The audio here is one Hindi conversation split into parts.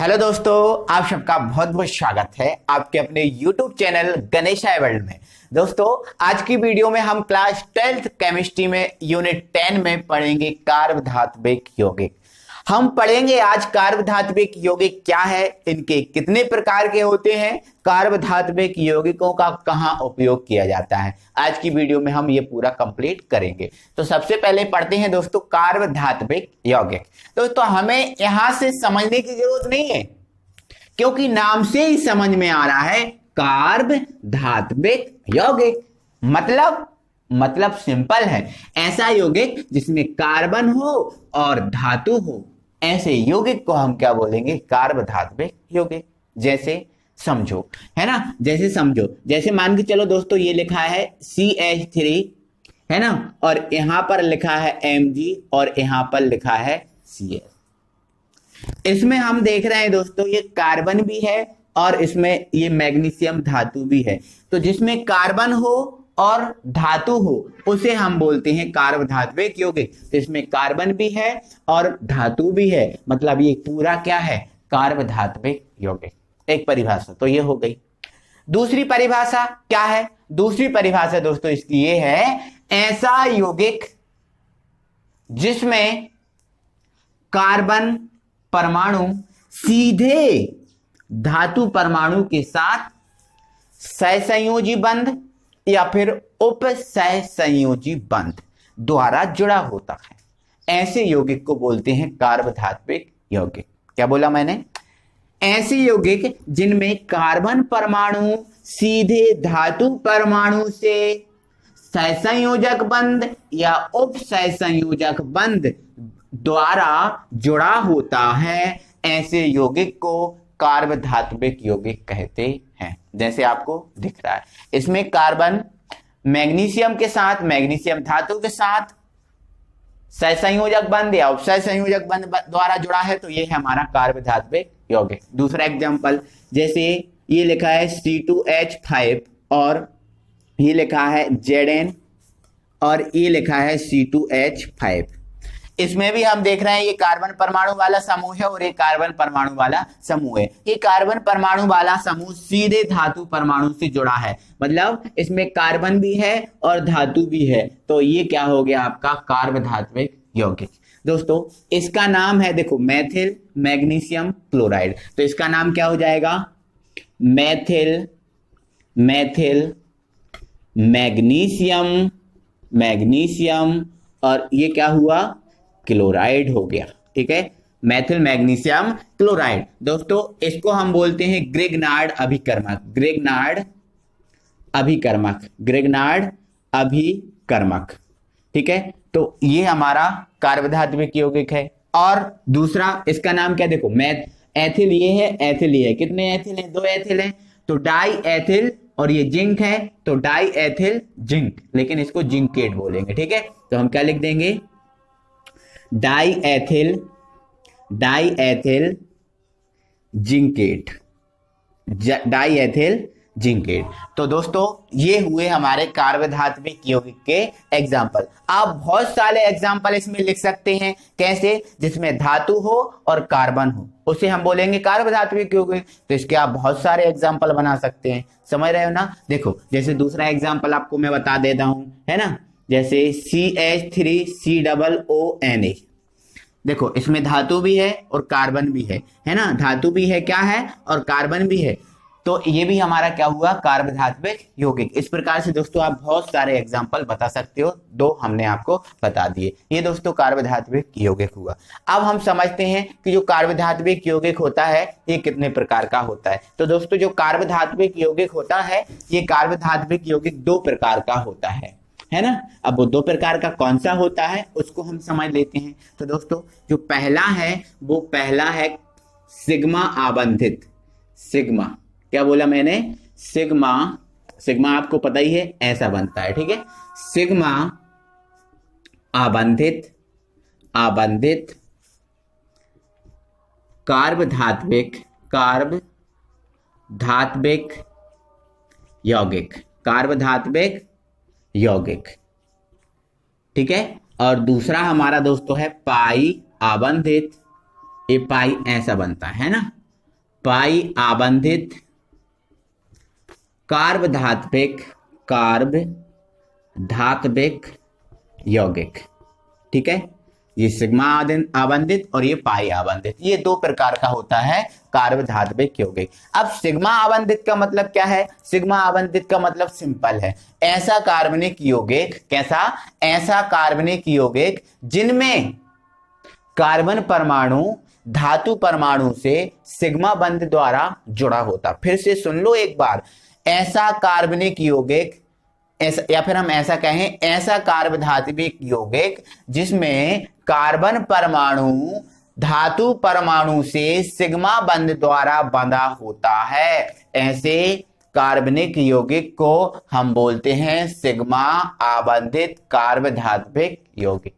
हेलो दोस्तों, आप सबका बहुत बहुत स्वागत है आपके अपने YouTube चैनल गणेशाय वर्ल्ड में। दोस्तों, आज की वीडियो में हम क्लास 12th केमिस्ट्री में यूनिट 10 में पढ़ेंगे कार्बधात्विक यौगिक। हम पढ़ेंगे आज कार्बधात्विक यौगिक क्या है, इनके कितने प्रकार के होते हैं, कार्बधात्विक यौगिकों का कहां उपयोग किया जाता है। आज की वीडियो में हम ये पूरा कंप्लीट करेंगे। तो सबसे पहले पढ़ते हैं दोस्तों कार्बधात्विक यौगिक। दोस्तों, हमें यहां से समझने की जरूरत नहीं है क्योंकि नाम से ही समझ में आ रहा है कार्बधात्विक यौगिक। मतलब सिंपल है, ऐसा यौगिक जिसमें कार्बन हो और धातु हो, ऐसे यौगिक को हम क्या बोलेंगे, कार्बधात्विक यौगिक। जैसे समझो, है ना, जैसे मान के चलो दोस्तों, ये लिखा है CH3, है ना, और यहां पर लिखा है Mg और यहां पर लिखा है CS। इसमें हम देख रहे हैं दोस्तों, ये कार्बन भी है और इसमें ये मैग्नीशियम धातु भी है। तो जिसमें कार्बन हो और धातु हो उसे हम बोलते हैं कार्बधात्विक यौगिक। तो इसमें कार्बन भी है और धातु भी है, मतलब ये पूरा क्या है, कार्बधात्विक यौगिक। एक परिभाषा तो ये हो गई। दूसरी परिभाषा क्या है, दूसरी परिभाषा दोस्तों इसकी ये है, ऐसा यौगिक जिसमें कार्बन परमाणु सीधे धातु परमाणु के साथ सहसंयोजी बंध या फिर उप सहसंयोजी बंध द्वारा जुड़ा होता है, ऐसे यौगिक को बोलते हैं कार्बधात्विक यौगिक। क्या बोला मैंने, ऐसे यौगिक जिनमें कार्बन परमाणु सीधे धातु परमाणु से सहसंयोजक बंध या उप सहसंयोजक बंध द्वारा जुड़ा होता है, ऐसे यौगिक को कार्बधात्विक यौगिक कहते हैं। जैसे आपको दिख रहा है, इसमें कार्बन मैग्नीशियम के साथ, मैग्नीशियम धातु के साथ सहसंयोजक बंध या उपसहसंयोजक बंध द्वारा जुड़ा है, तो ये है हमारा कार्बधात्विक यौगिक। दूसरा एग्जांपल, जैसे ये लिखा है C2H5 और ये लिखा है Zn और ये लिखा है C2H5। इसमें भी हम देख रहे हैं ये कार्बन परमाणु वाला समूह है और ये कार्बन परमाणु वाला समूह है। ये कार्बन परमाणु वाला समूह सीधे धातु परमाणु से जुड़ा है, मतलब इसमें कार्बन भी है और धातु भी है, तो ये क्या हो गया आपका कार्बधात्विक यौगिक। दोस्तों, इसका नाम है, देखो, मेथिल मैग्नीशियम क्लोराइड। तो इसका नाम क्या हो जाएगा, मेथिल मैग्नीशियम और ये क्या हुआ, क्लोराइड हो गया। ठीक है, मेथिल मैग्नीशियम क्लोराइड। दोस्तों, इसको हम बोलते हैं ग्रिग्नार्ड अभिकर्मक। ठीक है, तो ये हमारा कार्बधात्विक यौगिक है। और दूसरा इसका नाम क्या, देखो, एथिल ये है, एथिल ये है। कितने एथिल हैं, 2 एथिल हैं, तो डाई एथिल, और ये जिंक है तो डाई एथिल जिंक, लेकिन इसको जिंकेट बोलेंगे। ठीक है, तो हम क्या लिख देंगे, डाई एथिल जिंकेट। तो दोस्तों, ये हुए हमारे कार्बधात्विक यौगिक के एग्जाम्पल। आप बहुत सारे एग्जाम्पल इसमें लिख सकते हैं। कैसे, जिसमें धातु हो और कार्बन हो उसे हम बोलेंगे कार्बधात्विक यौगिक। तो इसके आप बहुत सारे एग्जाम्पल बना सकते हैं, समझ रहे हो ना। देखो, जैसे दूसरा एग्जाम्पल आपको मैं बता देता हूं, है ना, जैसे CH3COONA। देखो, इसमें धातु भी है और कार्बन भी है ना, धातु भी है, क्या है, और कार्बन भी है, तो ये भी हमारा क्या हुआ, कार्बधात्विक यौगिक। इस प्रकार से दोस्तों आप बहुत सारे एग्जाम्पल बता सकते हो, 2 हमने आपको बता दिए। ये दोस्तों कार्बधात्विक यौगिक हुआ। अब हम समझते हैं कि जो कार्बधात्विक यौगिक होता है ये कितने प्रकार का होता है। तो दोस्तों, जो कार्बधात्विक यौगिक होता है, ये कार्बधात्विक यौगिक 2 प्रकार का होता है ना। अब वो 2 प्रकार का कौन सा होता है उसको हम समझ लेते हैं। तो दोस्तों, जो पहला है वो है सिग्मा आबंधित। सिग्मा, क्या बोला मैंने, सिग्मा आपको पता ही है, ऐसा बनता है। ठीक है, सिग्मा आबंधित कार्बधात्विक यौगिक। ठीक है, और दूसरा हमारा दोस्तों है पाई आबंधित। ये पाई ऐसा बनता है ना, पाई आबंधित कार्बधात्विक यौगिक। ठीक है, ये सिग्मा आबंधित और ये पाई आबंधित, ये दो प्रकार का होता है कार्बधात्विक यौगिक। अब सिग्मा आबंधित का मतलब क्या है? सिग्मा आबंधित का मतलब सिंपल है, ऐसा कार्बनिक यौगिक, कैसा? ऐसा कार्बनिक यौगिक जिनमें कार्बन परमाणु धातु परमाणु से सिग्मा बंध द्वारा जुड़ा होता। फिर से सुन लो एक बार, ऐसा कार्बनिक यौगिक, ऐसा, या फिर हम ऐसा कहें, ऐसा कार्बधात्विक यौगिक जिसमें कार्बन परमाणु धातु परमाणु से सिग्मा बंध द्वारा बंधा होता है, ऐसे कार्बनिक यौगिक को हम बोलते हैं सिग्मा आबंधित कार्बधात्विक यौगिक।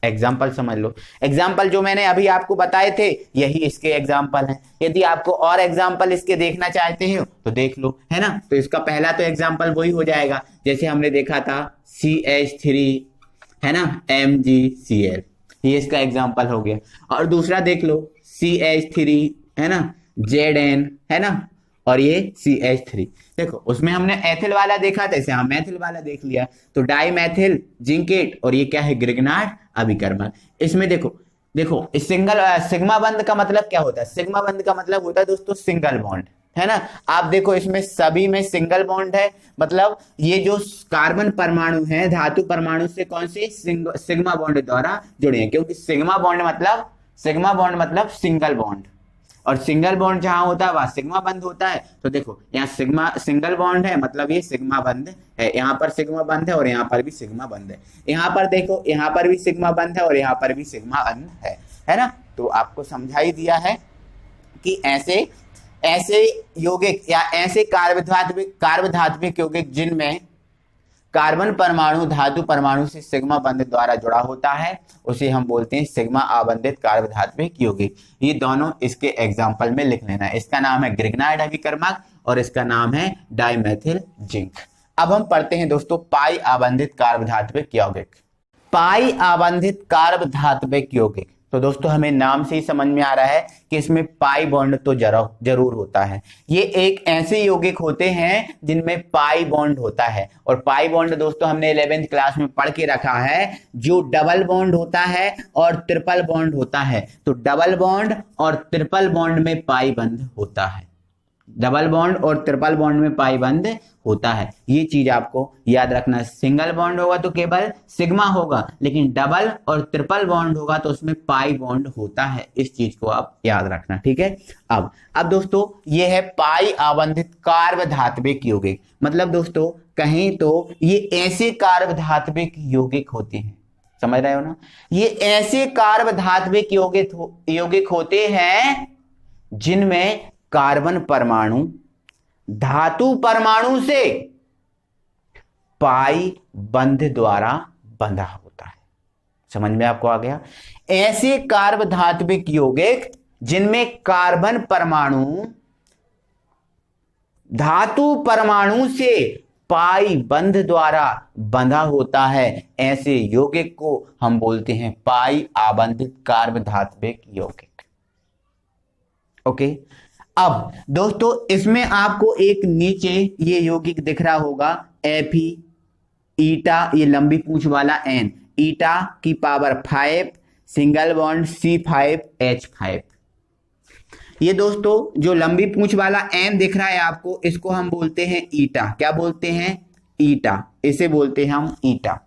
एग्जाम्पल समझ लो, एग्जाम्पल जो मैंने अभी आपको बताए थे यही इसके एग्जाम्पल हैं। यदि आपको और एग्जाम्पल इसके देखना चाहते हो तो देख लो, है ना। तो इसका पहला तो एग्जाम्पल वही हो जाएगा जैसे हमने देखा था CH3, है ना, MgCl, ये इसका एग्जाम्पल हो गया। और दूसरा देख लो CH3, है ना, Zn, है ना, और ये CH3। देखो उसमें हमने एथिल वाला देखा था, इसे हम मैथिल वाला देख लिया, तो डाई मैथिल जिंकेट, और ये क्या है? ग्रिग्नार्ड अभिकर्मक। इसमें देखो इस सिग्मा बंध का मतलब क्या होता है? सिग्मा बंध का मतलब होता है दोस्तों सिंगल बॉन्ड, है ना। आप देखो इसमें सभी में सिंगल बॉन्ड है, मतलब ये जो कार्बन परमाणु है धातु परमाणु से कौन से? सिग्मा बॉन्ड द्वारा जुड़े हैं, क्योंकि सिग्मा बॉन्ड मतलब सिंगल बॉन्ड, और सिंगल बॉन्ड जहां होता है वहां सिग्मा बंध होता है। तो देखो यहाँ सिंगल बॉन्ड है, मतलब ये सिग्मा बंध है, यहाँ पर सिग्मा बंध है और यहाँ पर भी सिग्मा बंध है। यहाँ पर देखो, यहाँ पर भी सिग्मा बंध है और यहाँ पर भी सिग्मा बंध है ना। तो आपको समझा ही दिया है कि ऐसे यौगिक या ऐसे कार्बधात्विक यौगिक जिनमें कार्बन परमाणु धातु परमाणु से सिग्मा बंध द्वारा जुड़ा होता है, उसे हम बोलते हैं सिग्मा आबंधित कार्बधात्विक यौगिक। ये दोनों इसके एग्जाम्पल में लिख लेना है। इसका नाम है ग्रिग्नार्ड अभिकर्मक और इसका नाम है डाइमेथिल जिंक। अब हम पढ़ते हैं दोस्तों पाई आबंधित कार्बधात्विक यौगिक। पाई आबंधित कार्बधात्विक यौगिक, तो दोस्तों हमें नाम से ही समझ में आ रहा है कि इसमें पाई बॉन्ड तो जरूर होता है। ये एक ऐसे यौगिक होते हैं जिनमें पाई बॉन्ड होता है, और पाई बॉन्ड दोस्तों हमने 11th क्लास में पढ़ के रखा है, जो डबल बॉन्ड होता है और ट्रिपल बॉन्ड होता है। तो डबल बॉन्ड और ट्रिपल बॉन्ड में पाई बंध होता है, डबल बॉन्ड और ट्रिपल बॉन्ड में पाई बंध होता है, ये चीज आपको याद रखना। सिंगल बॉन्ड होगा तो केवल सिग्मा होगा, लेकिन डबल और ट्रिपल बॉन्ड होगा तो उसमें पाई बॉन्ड होता है, इस चीज को आप याद रखना, ठीक है। अब दोस्तों ये है पाई आबंधित कार्बधात्विक यौगिक, मतलब दोस्तों कहीं तो ये ऐसे कार्बधात्विक यौगिक होते हैं, समझ रहे हो ना, ये ऐसे कार्बधात्विक यौगिक होते हैं जिनमें कार्बन परमाणु धातु परमाणु से पाई बंध द्वारा बंधा होता है। समझ में आपको आ गया? ऐसे कार्बधात्विक यौगिक जिनमें कार्बन परमाणु धातु परमाणु से पाई बंध द्वारा बंधा होता है, ऐसे यौगिक को हम बोलते हैं पाई आबंधित कार्बधात्विक यौगिक। ओके, अब दोस्तों इसमें आपको एक नीचे ये यौगिक दिख रहा होगा Fe, ईटा, ये लंबी पूंछ वाला N, ईटा की पावर 5, सिंगल बॉन्ड C5H5। ये दोस्तों जो लंबी पूंछ वाला N दिख रहा है आपको, इसको हम बोलते हैं ईटा। क्या बोलते हैं? ईटा, इसे बोलते हैं हम ईटा।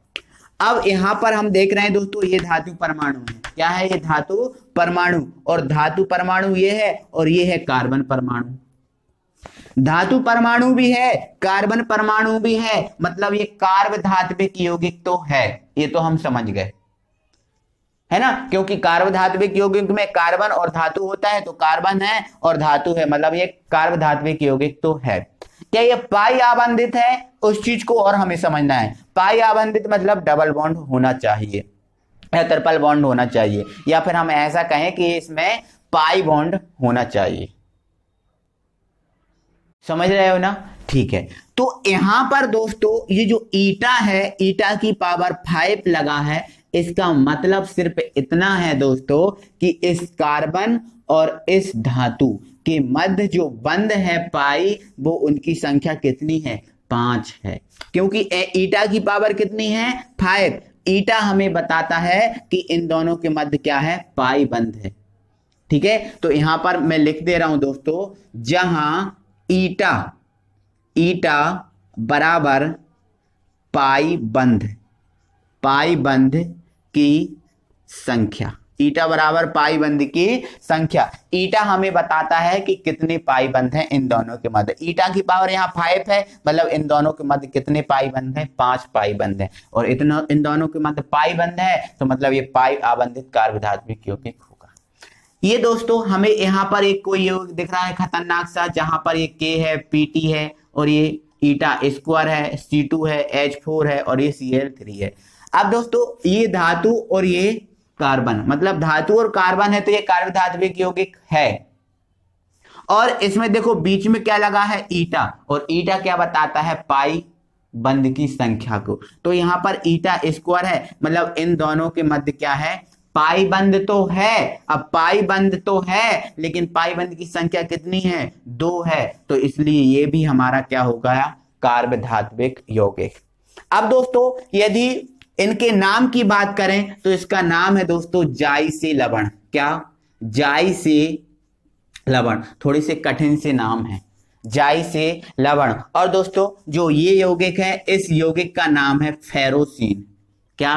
अब यहां पर हम देख रहे हैं दोस्तों ये धातु परमाणु है। क्या है? ये धातु परमाणु, और धातु परमाणु ये है और ये है कार्बन परमाणु। धातु परमाणु भी है, कार्बन परमाणु भी है, मतलब ये कार्बधात्विक यौगिक तो है, ये तो हम समझ गए, है ना, क्योंकि कार्बधात्विक यौगिक में कार्बन और धातु होता है, तो कार्बन है और धातु है, मतलब ये कार्बधात्विक यौगिक तो है। क्या ये पाई आबंधित है? उस चीज को और हमें समझना है। पाई आबंधित मतलब डबल बॉन्ड होना चाहिए या ट्रिपल बॉन्ड होना चाहिए, या फिर हम ऐसा कहें कि इसमें पाई बॉन्ड होना चाहिए। समझ रहे हो ना? ठीक है, तो यहां पर दोस्तों ये जो ईटा है, ईटा की पावर 5 लगा है, इसका मतलब सिर्फ इतना है दोस्तों कि इस कार्बन और इस धातु के मध्य जो बंध है पाई, वो उनकी संख्या कितनी है? 5 है। क्योंकि ईटा की पावर कितनी है? 5। ईटा हमें बताता है कि इन दोनों के मध्य क्या है? पाई बंध है। ठीक है, तो यहां पर मैं लिख दे रहा हूं दोस्तों, जहां ईटा बराबर पाई बंध की संख्या, ईटा बराबर पाई बंध की संख्या। ईटा हमें बताता है कि कितने पाई बंध हैं इन दोनों के मध्य। ईटा की पावर यहाँ 5 है, मतलब इन दोनों के मध्य कितने पाई बंध हैं? 5 पाई बंध हैं। और इतना इन दोनों के मध्य पाई बंध है, तो मतलब ये पाई आबंधित कार्बधात्विक यौगिक होगा। ये दोस्तों हमें यहाँ पर एक कोई यौगिक दिख रहा है खतरनाक सा, जहां पर ये K है, Pt है, और ये ईटा स्क्वायर है, C2 है, H4 है, और ये Cl3 है। अब दोस्तों ये धातु और ये कार्बन, मतलब धातु और कार्बन है, तो ये कार्बधात्विक यौगिक है। और इसमें देखो बीच में क्या लगा है? ईटा। और ईटा क्या बताता है? पाई बंध की संख्या को। तो यहां पर ईटा स्क्वायर है, मतलब इन दोनों के मध्य क्या है? पाई बंध तो है। अब पाई बंध तो है, लेकिन पाई बंध की संख्या कितनी है? 2 है। तो इसलिए ये भी हमारा क्या हो गया? कार्बधात्विक यौगिक। अब दोस्तों यदि इनके नाम की बात करें तो इसका नाम है दोस्तों जाइसे लवण। क्या? जाइसे लवण। थोड़ी से कठिन से नाम है, जाइसे लवण। और दोस्तों जो ये यौगिक है, इस यौगिक का नाम है फेरोसीन। क्या?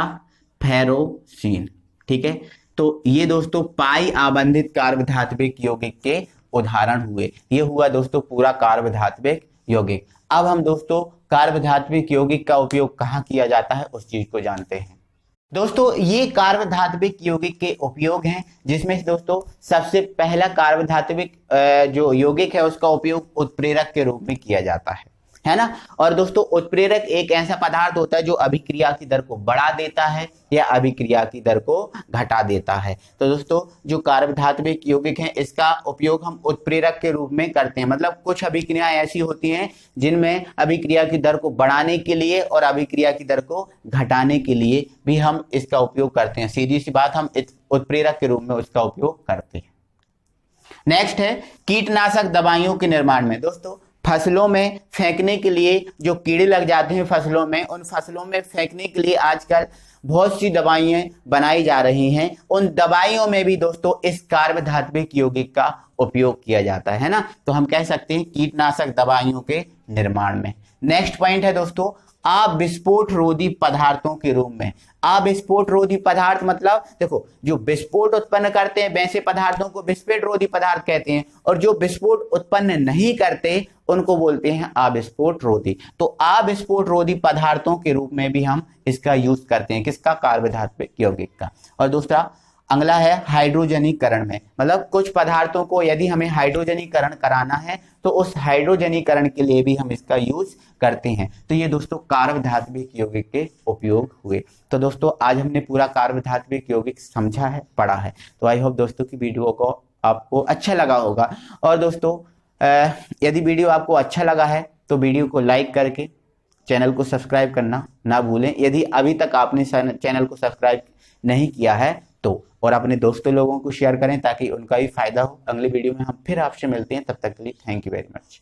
फेरोसीन। ठीक है, तो ये दोस्तों पाई आबंधित कार्बधात्विक यौगिक के उदाहरण हुए। ये हुआ दोस्तों पूरा कार्बधात्विक यौगिक। अब हम दोस्तों कार्बधात्विक यौगिक का उपयोग कहाँ किया जाता है उस चीज को जानते हैं। दोस्तों ये कार्बधात्विक यौगिक के उपयोग हैं, जिसमें दोस्तों सबसे पहला कार्बधात्विक जो यौगिक है उसका उपयोग उत्प्रेरक के रूप में किया जाता है ना। और दोस्तों उत्प्रेरक एक ऐसा पदार्थ होता है जो अभिक्रिया की दर को बढ़ा देता है या अभिक्रिया की दर को घटा देता है। तो दोस्तों जो कार्बधात्विक यौगिक हैं इसका उपयोग हम उत्प्रेरक के रूप में करते हैं। मतलब कुछ अभिक्रियाएं ऐसी होती हैं जिनमें अभिक्रिया की दर को बढ़ाने के लिए और अभिक्रिया की दर को घटाने के लिए भी हम इसका उपयोग करते हैं। सीधी सी बात, हम उत्प्रेरक के रूप में उसका उपयोग करते हैं। नेक्स्ट है कीटनाशक दवाइयों के निर्माण में। दोस्तों फसलों में फेंकने के लिए जो कीड़े लग जाते हैं फसलों में, उन फसलों में फेंकने के लिए आजकल बहुत सी दवाइयां बनाई जा रही हैं। उन दवाइयों में भी दोस्तों इस कार्बधात्विक यौगिक का उपयोग किया जाता है ना। तो हम कह सकते हैं कीटनाशक दवाइयों के निर्माण में। नेक्स्ट पॉइंट है दोस्तों अविस्फोट रोधी पदार्थों के रूप में। अविस्फोट रोधी पदार्थ मतलब देखो जो विस्फोट उत्पन्न करते हैं वैसे पदार्थों को विस्फोट रोधी पदार्थ कहते हैं, और जो विस्फोट उत्पन्न नहीं करते उनको बोलते हैं अविस्फोट रोधी। तो अविस्फोट रोधी पदार्थों के रूप में भी हम इसका यूज करते हैं। किसका? कार्बधात्विक यौगिक का। और दूसरा अगला है हाइड्रोजनीकरण में। मतलब कुछ पदार्थों को यदि हमें हाइड्रोजनीकरण कराना है तो उस हाइड्रोजनीकरण के लिए भी हम इसका यूज करते हैं। तो ये दोस्तों कार्बधात्विक यौगिक के उपयोग हुए। तो दोस्तों आज हमने पूरा कार्बधात्विक यौगिक समझा है, पढ़ा है। तो आई होप दोस्तों की वीडियो को आपको अच्छा लगा होगा। और दोस्तों यदि वीडियो आपको अच्छा लगा है तो वीडियो को लाइक करके चैनल को सब्सक्राइब करना ना भूलें। यदि अभी तक आपने चैनल को सब्सक्राइब नहीं किया है तो, और अपने दोस्तों लोगों को शेयर करें ताकि उनका भी फायदा हो। अगली वीडियो में हम फिर आपसे मिलते हैं, तब तक के लिए थैंक यू वेरी मच।